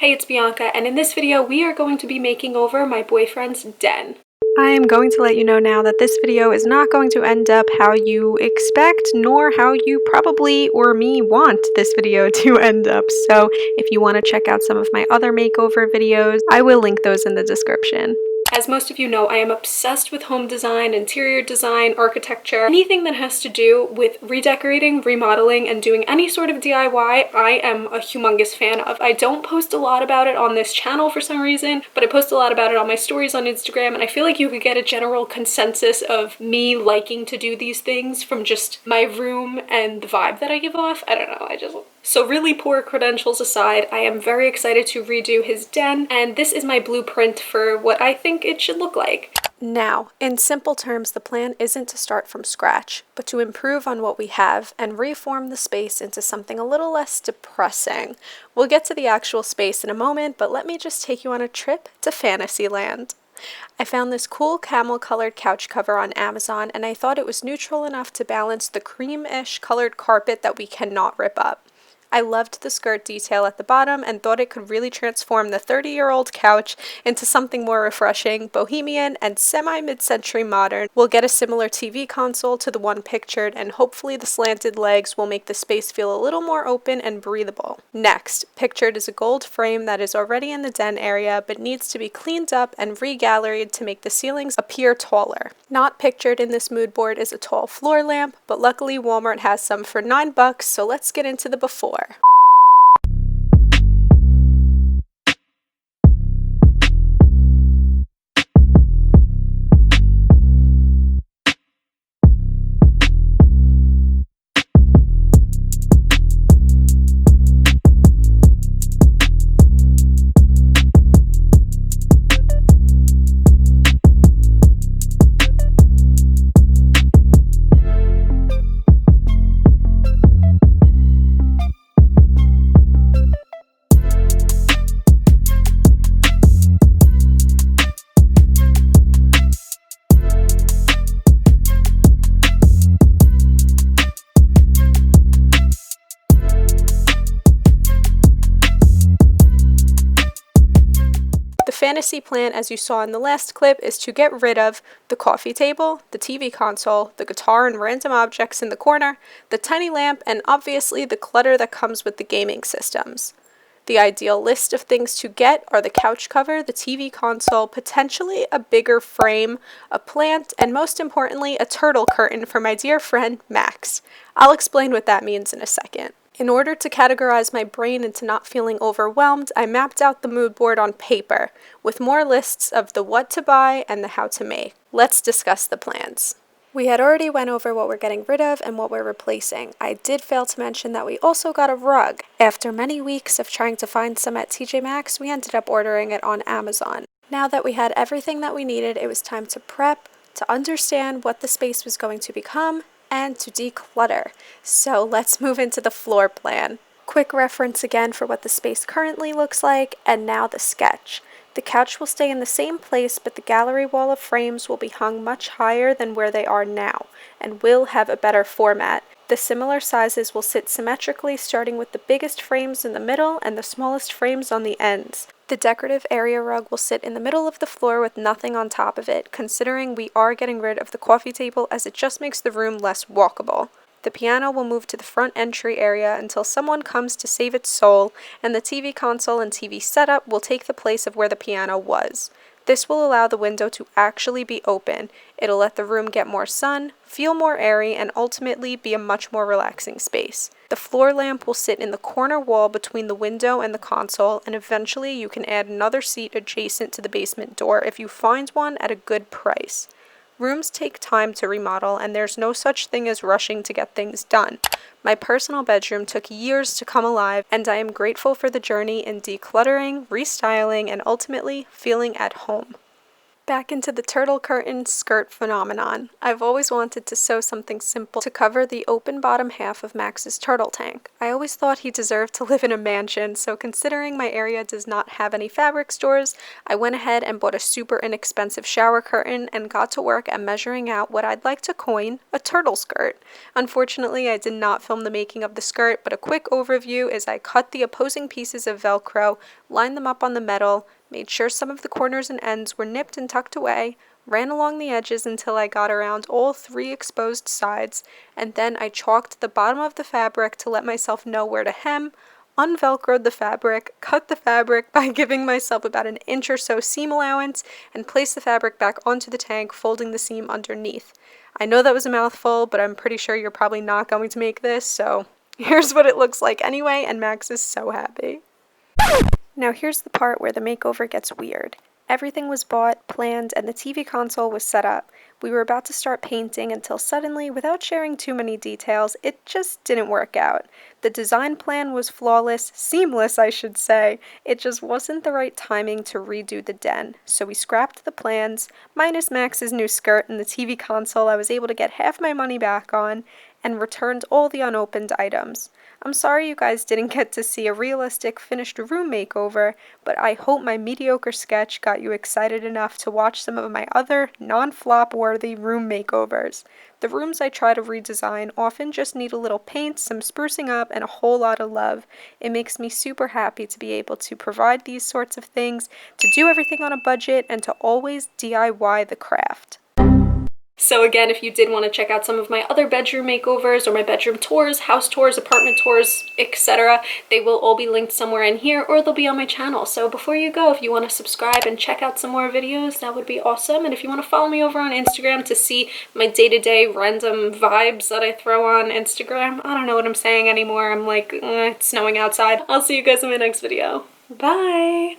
Hey, it's Bianca, and in this video we are going to be making over my boyfriend's den. I am going to let you know now that this video is not going to end up how you expect, nor how you probably or me want this video to end up. So if you want to check out some of my other makeover videos, I will link those in the description. As most of you know, I am obsessed with home design, interior design, architecture, anything that has to do with redecorating, remodeling, and doing any sort of DIY, I am a humongous fan of. I don't post a lot about it on this channel for some reason, but I post a lot about it on my stories on Instagram, and I feel like you could get a general consensus of me liking to do these things from just my room and the vibe that I give off. I don't know, So really poor credentials aside, I am very excited to redo his den, and this is my blueprint for what I think it should look like. Now, in simple terms, the plan isn't to start from scratch, but to improve on what we have and reform the space into something a little less depressing. We'll get to the actual space in a moment, but let me just take you on a trip to Fantasyland. I found this cool camel-colored couch cover on Amazon, and I thought it was neutral enough to balance the cream-ish colored carpet that we cannot rip up. I loved the skirt detail at the bottom and thought it could really transform the 30-year-old couch into something more refreshing, bohemian, and semi-mid-century modern. We'll get a similar TV console to the one pictured, and hopefully the slanted legs will make the space feel a little more open and breathable. Next, pictured is a gold frame that is already in the den area but needs to be cleaned up and re-galleried to make the ceilings appear taller. Not pictured in this mood board is a tall floor lamp, but luckily Walmart has some for $9, so let's get into the before. The fantasy plan, as you saw in the last clip, is to get rid of the coffee table, the TV console, the guitar and random objects in the corner, the tiny lamp, and obviously the clutter that comes with the gaming systems. The ideal list of things to get are the couch cover, the TV console, potentially a bigger frame, a plant, and most importantly, a turtle curtain for my dear friend Max. I'll explain what that means in a second. In order to categorize my brain into not feeling overwhelmed, I mapped out the mood board on paper, with more lists of the what to buy and the how to make. Let's discuss the plans. We had already went over what we're getting rid of and what we're replacing. I did fail to mention that we also got a rug. After many weeks of trying to find some at TJ Maxx, we ended up ordering it on Amazon. Now that we had everything that we needed, it was time to prep, to understand what the space was going to become, and to declutter. So let's move into the floor plan. Quick reference again for what the space currently looks like, and now the sketch. The couch will stay in the same place, but the gallery wall of frames will be hung much higher than where they are now, and will have a better format. The similar sizes will sit symmetrically, starting with the biggest frames in the middle and the smallest frames on the ends. The decorative area rug will sit in the middle of the floor with nothing on top of it, considering we are getting rid of the coffee table as it just makes the room less walkable. The piano will move to the front entry area until someone comes to save its soul, and the TV console and TV setup will take the place of where the piano was. This will allow the window to actually be open. It'll let the room get more sun, feel more airy, and ultimately be a much more relaxing space. The floor lamp will sit in the corner wall between the window and the console, and eventually you can add another seat adjacent to the basement door if you find one at a good price. Rooms take time to remodel, and there's no such thing as rushing to get things done. My personal bedroom took years to come alive, and I am grateful for the journey in decluttering, restyling, and ultimately feeling at home. Back into the turtle curtain skirt phenomenon. I've always wanted to sew something simple to cover the open bottom half of Max's turtle tank. I always thought he deserved to live in a mansion, so considering my area does not have any fabric stores, I went ahead and bought a super inexpensive shower curtain and got to work at measuring out what I'd like to coin a turtle skirt. Unfortunately, I did not film the making of the skirt, but a quick overview is I cut the opposing pieces of Velcro, lined them up on the metal, made sure some of the corners and ends were nipped and tucked away, ran along the edges until I got around all 3 exposed sides, and then I chalked the bottom of the fabric to let myself know where to hem, unvelcroed the fabric, cut the fabric by giving myself about an inch or so seam allowance, and placed the fabric back onto the tank, folding the seam underneath. I know that was a mouthful, but I'm pretty sure you're probably not going to make this, so here's what it looks like anyway, and Max is so happy. Now here's the part where the makeover gets weird. Everything was bought, planned, and the TV console was set up. We were about to start painting until suddenly, without sharing too many details, it just didn't work out. The design plan was flawless, seamless I should say. It just wasn't the right timing to redo the den. So we scrapped the plans, minus Max's new skirt and the TV console I was able to get half my money back on, and returned all the unopened items. I'm sorry you guys didn't get to see a realistic finished room makeover, but I hope my mediocre sketch got you excited enough to watch some of my other non-flop worthy room makeovers. The rooms I try to redesign often just need a little paint, some sprucing up, and a whole lot of love. It makes me super happy to be able to provide these sorts of things, to do everything on a budget, and to always DIY the craft. So again, if you did want to check out some of my other bedroom makeovers or my bedroom tours, house tours, apartment tours, etc., they will all be linked somewhere in here or they'll be on my channel. So before you go, if you want to subscribe and check out some more videos, that would be awesome. And if you want to follow me over on Instagram to see my day-to-day random vibes that I throw on Instagram, I don't know what I'm saying anymore. I'm like, it's snowing outside. I'll see you guys in my next video. Bye!